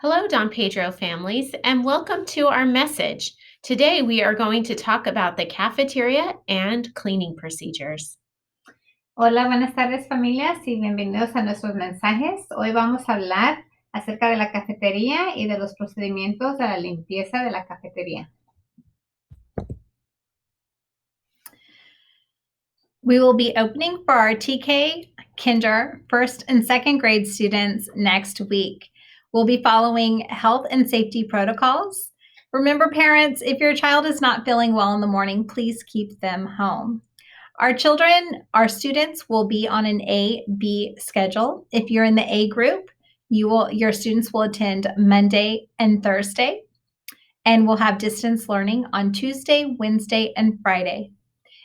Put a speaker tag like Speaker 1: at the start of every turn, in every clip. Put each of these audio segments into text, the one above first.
Speaker 1: Hello, Don Pedro families, and welcome to our message. Today we are going to talk about the cafeteria and cleaning procedures.
Speaker 2: Hola, buenas tardes familias y bienvenidos a nuestros mensajes. Hoy vamos a hablar acerca de la cafetería y de los procedimientos de la limpieza de la cafetería.
Speaker 3: We will be opening for our TK, Kinder, first and second grade students next week. We'll be following health and safety protocols. Remember, parents, if your child is not feeling well in the morning, please keep them home. Our students will be on an A-B schedule. If you're in the A group, your students will attend Monday and Thursday, and we'll have distance learning on Tuesday, Wednesday, and Friday.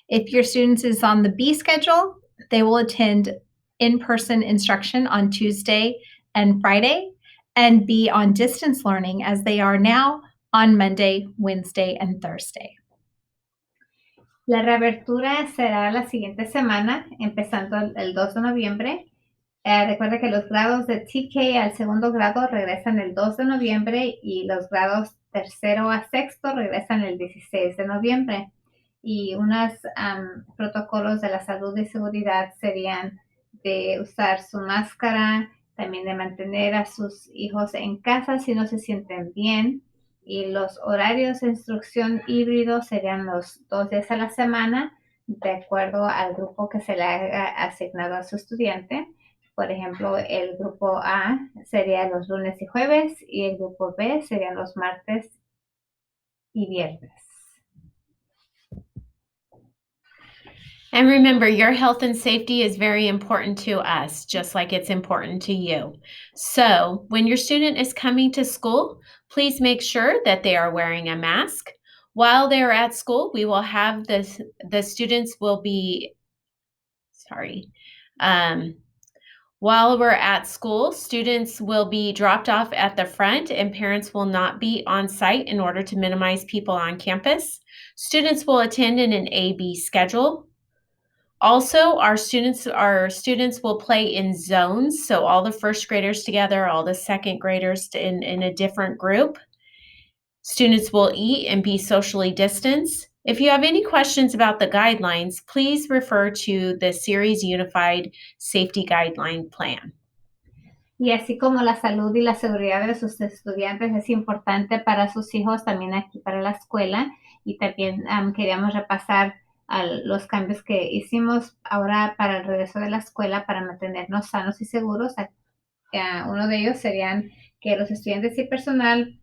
Speaker 3: If your students is on the B schedule, they will attend in-person instruction on Tuesday and Friday and be on distance learning as they are now on Monday, Wednesday, and Thursday.
Speaker 2: La reapertura será la siguiente semana, empezando el 2 de noviembre. Recuerda que los grados de TK al segundo grado regresan el 2 de noviembre y los grados tercero a sexto regresan el 16 de noviembre. Y unos protocolos de la salud y seguridad serían de usar su máscara, también de mantener a sus hijos en casa si no se sienten bien. Y los horarios de instrucción híbrido serían los 2 días a la semana, de acuerdo al grupo que se le haya asignado a su estudiante. Por ejemplo, el grupo A sería los lunes y jueves y el grupo B serían los martes y viernes.
Speaker 1: And remember, your health and safety is very important to us, just like it's important to you. So when your student is coming to school, please make sure that they are wearing a mask. While they're at school, we will have the students will be, while we're at school, students will be dropped off at the front and parents will not be on site in order to minimize people on campus. Students will attend in an A-B schedule. Also, our students will play in zones, so all the first graders together, all the second graders in a different group. Students will eat and be socially distanced. If you have any questions about the guidelines, please refer to the Series Unified Safety Guideline Plan.
Speaker 2: Y así como la salud y la seguridad de sus estudiantes es importante para sus hijos, también aquí para la escuela. Y también queríamos repasar los cambios que hicimos ahora para el regreso de la escuela para mantenernos sanos y seguros. Uno de ellos serían que los estudiantes y personal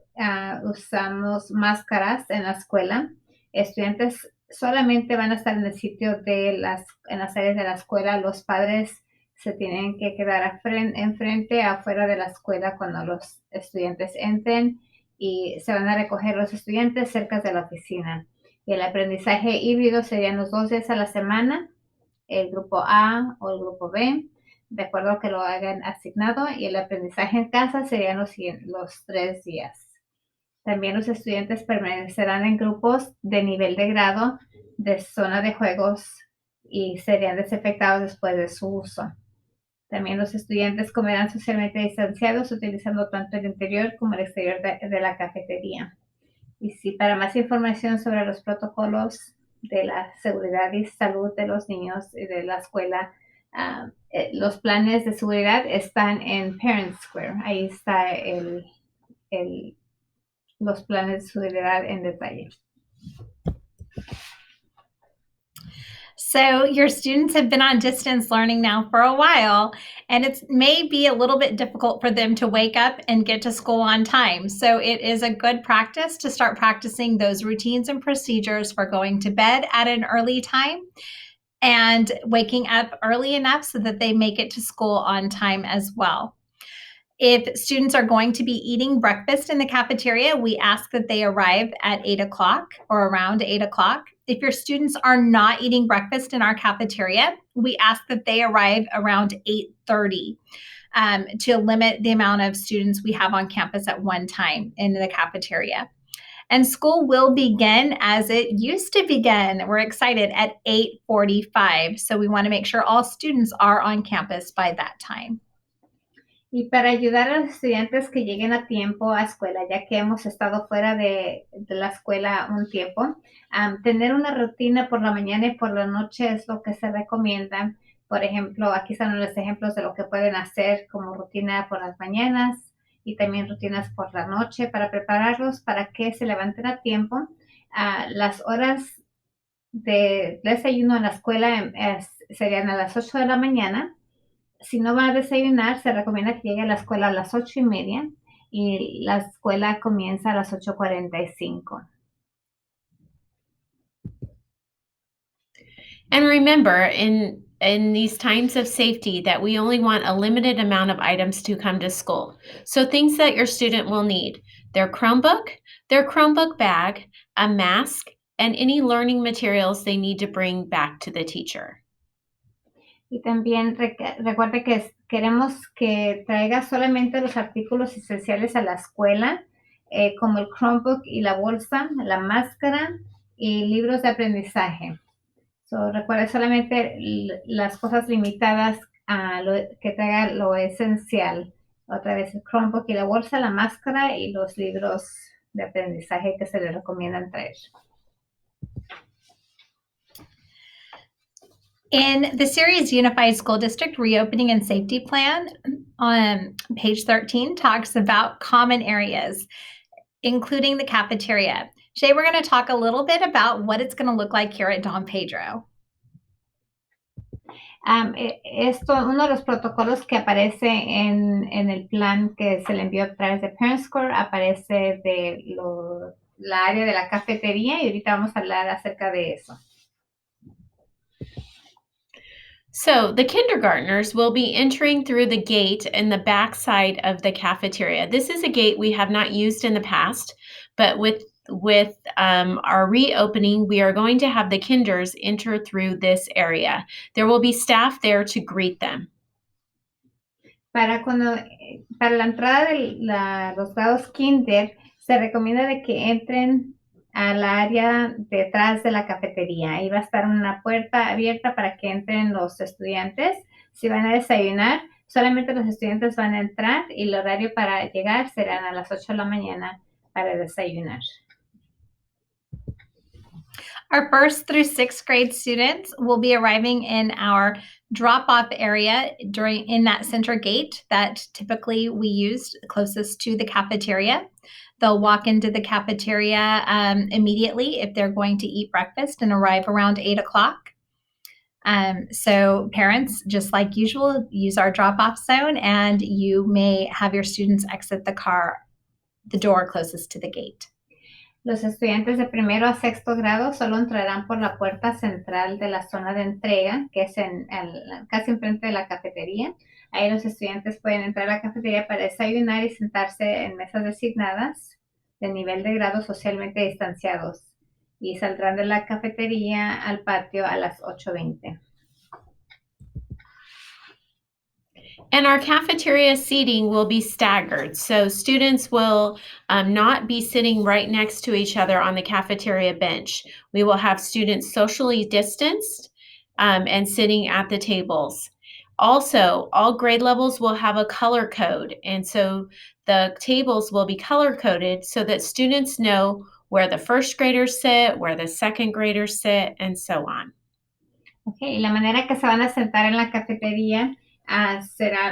Speaker 2: usamos máscaras en la escuela. Estudiantes solamente van a estar en el sitio en las áreas de la escuela. Los padres se tienen que quedar enfrente, afuera de la escuela cuando los estudiantes entren y se van a recoger los estudiantes cerca de la oficina. Y el aprendizaje híbrido serían los 2 días a la semana, el grupo A o el grupo B, de acuerdo a que lo hayan asignado, y el aprendizaje en casa serían los 3 días. También los estudiantes permanecerán en grupos de nivel de grado de zona de juegos y serían desinfectados después de su uso. También los estudiantes comerán socialmente distanciados utilizando tanto el interior como el exterior de la cafetería. Y sí, para más información sobre los protocolos de la seguridad y salud de los niños y de la escuela, los planes de seguridad están en Parent Square. Ahí está los planes de seguridad en detalle.
Speaker 3: So your students have been on distance learning now for a while, and it may be a little bit difficult for them to wake up and get to school on time. So it is a good practice to start practicing those routines and procedures for going to bed at an early time and waking up early enough so that they make it to school on time as well. If students are going to be eating breakfast in the cafeteria, we ask that they arrive at 8 o'clock or around 8 o'clock. If your students are not eating breakfast in our cafeteria, we ask that they arrive around 8:30 to limit the amount of students we have on campus at one time in the cafeteria. And school will begin as it used to begin. We're excited at 8:45. So we want to make sure all students are on campus by that time.
Speaker 2: Y para ayudar a los estudiantes que lleguen a tiempo a escuela, ya que hemos estado fuera de la escuela un tiempo, tener una rutina por la mañana y por la noche es lo que se recomienda. Por ejemplo, aquí están los ejemplos de lo que pueden hacer como rutina por las mañanas y también rutinas por la noche para prepararlos para que se levanten a tiempo. Las horas de desayuno en la escuela serían a las 8 de la mañana. Si no va a desayunar, se recomienda que llegue a la escuela a las 8:30 y la escuela comienza a las 8:45.
Speaker 1: And remember, in these times of safety, that we only want a limited amount of items to come to school. So things that your student will need: their Chromebook bag, a mask, and any learning materials they need to bring back to the teacher.
Speaker 2: Y también recuerde que queremos que traiga solamente los artículos esenciales a la escuela, como el Chromebook y la bolsa, la máscara y libros de aprendizaje. Recuerde solamente las cosas limitadas a que traiga lo esencial. Otra vez el Chromebook y la bolsa, la máscara y los libros de aprendizaje que se le recomiendan traer.
Speaker 3: In the series Unified School District Reopening and Safety Plan, on page 13 talks about common areas, including the cafeteria. Today we're going to talk a little bit about what it's going to look like here at Don Pedro.
Speaker 2: Uno de los protocolos que aparece en el plan que se le envió a través de ParentScore aparece de la área de la cafetería y ahorita vamos a hablar acerca de eso.
Speaker 1: So the kindergartners will be entering through the gate in the back side of the cafeteria. This is a gate we have not used in the past, but with our reopening, we are going to have the kinders enter through this area. There will be staff there to greet them.
Speaker 2: Para la entrada de los grados kinder, se recomienda de que entren al área detrás de la cafetería. Ahí va a estar una puerta abierta para que entren los estudiantes. Si van a desayunar, solamente los estudiantes van a entrar y el horario para llegar serán a las 8 de la mañana para desayunar.
Speaker 3: Our 1st through 6th grade students will be arriving in our drop-off area in that center gate that typically we used closest to the cafeteria. They'll walk into the cafeteria immediately if they're going to eat breakfast and arrive around 8 o'clock. So parents, just like usual, use our drop-off zone, and you may have your students exit the door closest to the gate.
Speaker 2: Los estudiantes de primero a sexto grado solo entrarán por la puerta central de la zona de entrega, que es casi enfrente de la cafetería. Ahí los estudiantes pueden entrar a la cafetería para desayunar y sentarse en mesas designadas de nivel de grado socialmente distanciados. Y saldrán de la cafetería al patio a las 8:20.
Speaker 1: And our cafeteria seating will be staggered. So students will not be sitting right next to each other on the cafeteria bench. We will have students socially distanced and sitting at the tables. Also, all grade levels will have a color code. And so the tables will be color coded so that students know where the first graders sit, where the second graders sit, and so on.
Speaker 2: Okay, y la manera que se van a sentar en la cafetería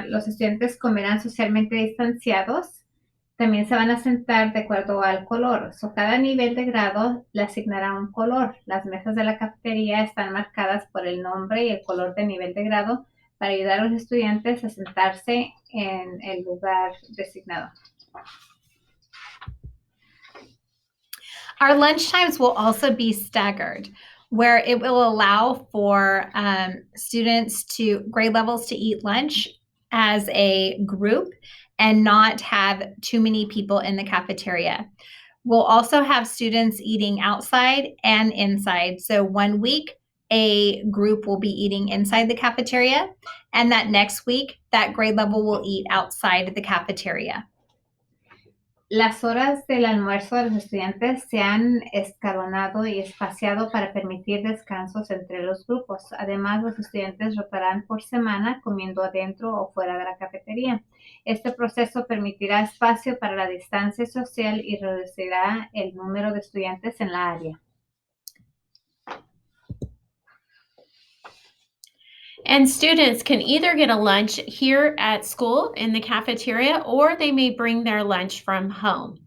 Speaker 2: los estudiantes comerán socialmente distanciados. También se van a sentar de acuerdo al color. Cada nivel de grado le asignará un color. Las mesas de la cafetería están marcadas por el nombre y el color de nivel de grado para ayudar a los estudiantes a sentarse en el lugar designado.
Speaker 3: Our lunch times will also be staggered, where it will allow for grade levels to eat lunch as a group and not have too many people in the cafeteria. We'll also have students eating outside and inside. So one week, a group will be eating inside the cafeteria, and that next week, that grade level will eat outside the cafeteria.
Speaker 2: Las horas del almuerzo de los estudiantes se han escalonado y espaciado para permitir descansos entre los grupos. Además, los estudiantes rotarán por semana comiendo adentro o fuera de la cafetería. Este proceso permitirá espacio para la distancia social y reducirá el número de estudiantes en la área.
Speaker 1: And students can either get a lunch here at school in the cafeteria, or they may bring their lunch from home.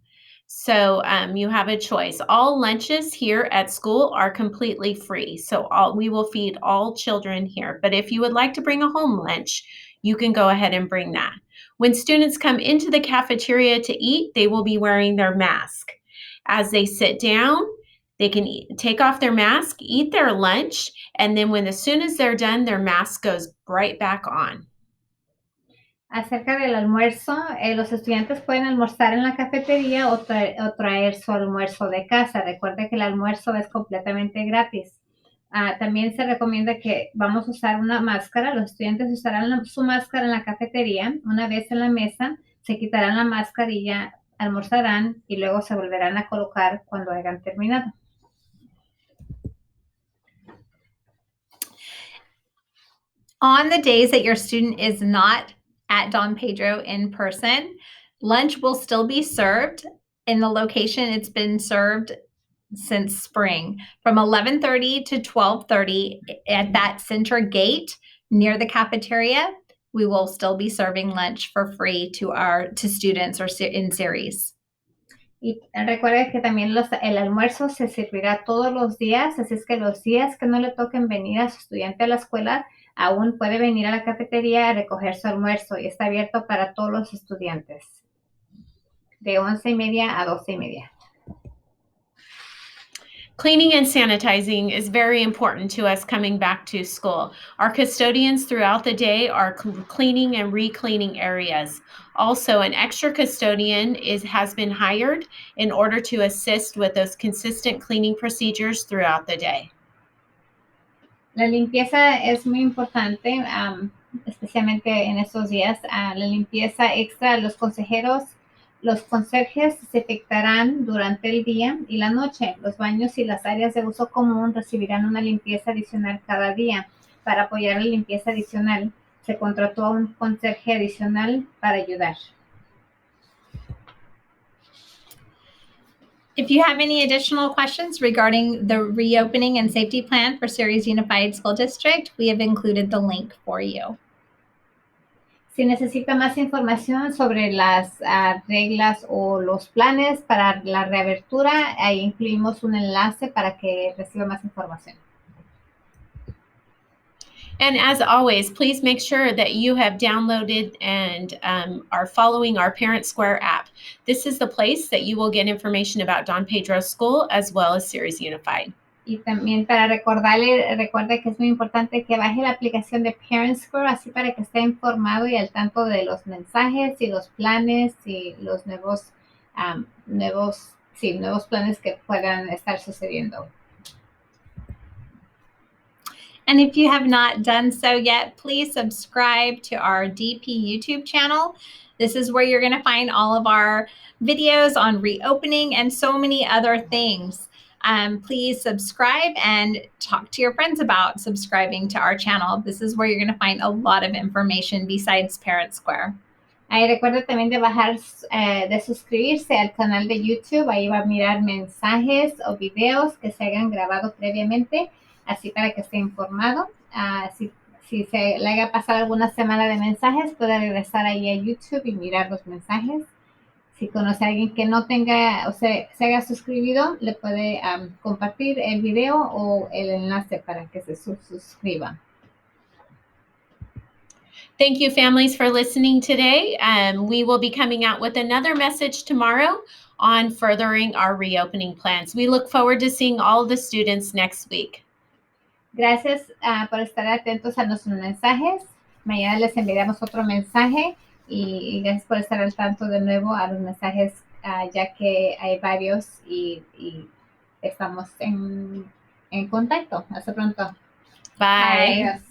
Speaker 1: So you have a choice. All lunches here at school are completely free. So we will feed all children here. But if you would like to bring a home lunch, you can go ahead and bring that. When students come into the cafeteria to eat, they will be wearing their mask. As they sit down, they can take off their mask, eat their lunch, and then as soon as they're done, their mask goes right back on.
Speaker 2: Acerca del almuerzo, los estudiantes pueden almorzar en la cafetería o traer su almuerzo de casa. Recuerde que el almuerzo es completamente gratis. También se recomienda que vamos a usar una máscara. Los estudiantes usarán su máscara en la cafetería. Una vez en la mesa, se quitarán la mascarilla, almorzarán y luego se volverán a colocar cuando hayan terminado.
Speaker 3: On the days that your student is not at Don Pedro in person, lunch will still be served in the location it's been served since spring from 11:30 to 12:30 at that center gate near the cafeteria. We will still be serving lunch for free to students or in series.
Speaker 2: Y recuerde que también el almuerzo se servirá todos los días, así es que los días que no le toquen venir a su estudiante a la escuela, aún puede venir a la cafetería a recoger su almuerzo y está abierto para todos los estudiantes, de 11:30 a 12:30.
Speaker 1: Cleaning and sanitizing is very important to us coming back to school. Our custodians throughout the day are cleaning and re-cleaning areas. Also, an extra custodian has been hired in order to assist with those consistent cleaning procedures throughout the day.
Speaker 2: La limpieza es muy importante, especialmente en estos días. La limpieza extra, los conserjes se efectuarán durante el día y la noche. Los baños y las áreas de uso común recibirán una limpieza adicional cada día. Para apoyar la limpieza adicional, se contrató a un conserje adicional para ayudar.
Speaker 3: If you have any additional questions regarding the reopening and safety plan for Ceres Unified School District, we have included the link for you.
Speaker 2: Si necesita más información sobre las reglas o los planes para la reapertura, ahí incluimos un enlace para que reciba más información.
Speaker 1: And as always, please make sure that you have downloaded and are following our Parent Square app. This is the place that you will get information about Don Pedro School as well as Ceres Unified.
Speaker 2: Y también para recuerde que es muy importante que baje la aplicación de Parent Square, así para que esté informado y al tanto de los mensajes y los planes y los nuevos planes que puedan estar sucediendo.
Speaker 3: And if you have not done so yet, please subscribe to our DP YouTube channel. This is where you're going to find all of our videos on reopening and so many other things. Please subscribe and talk to your friends about subscribing to our channel. This is where you're going to find a lot of information besides Parent Square.
Speaker 2: Ahí recuerde también de suscribirse al canal de YouTube. Ahí va a mirar mensajes o videos que se hayan grabado previamente, así para que esté informado. Si se le haya pasado alguna semana de mensajes, puede regresar ahí a YouTube y mirar los mensajes. Si conoce a alguien que no tenga o se haya suscribido, le puede compartir el video o el enlace para que se suscriba.
Speaker 1: Thank you, families, for listening today. We will be coming out with another message tomorrow on furthering our reopening plans. We look forward to seeing all the students next week.
Speaker 2: Gracias por estar atentos a nuestros mensajes. Mañana les enviaremos otro mensaje y gracias por estar al tanto de nuevo a los mensajes, ya que hay varios y estamos en contacto. Hasta pronto.
Speaker 1: Bye.
Speaker 2: Adiós.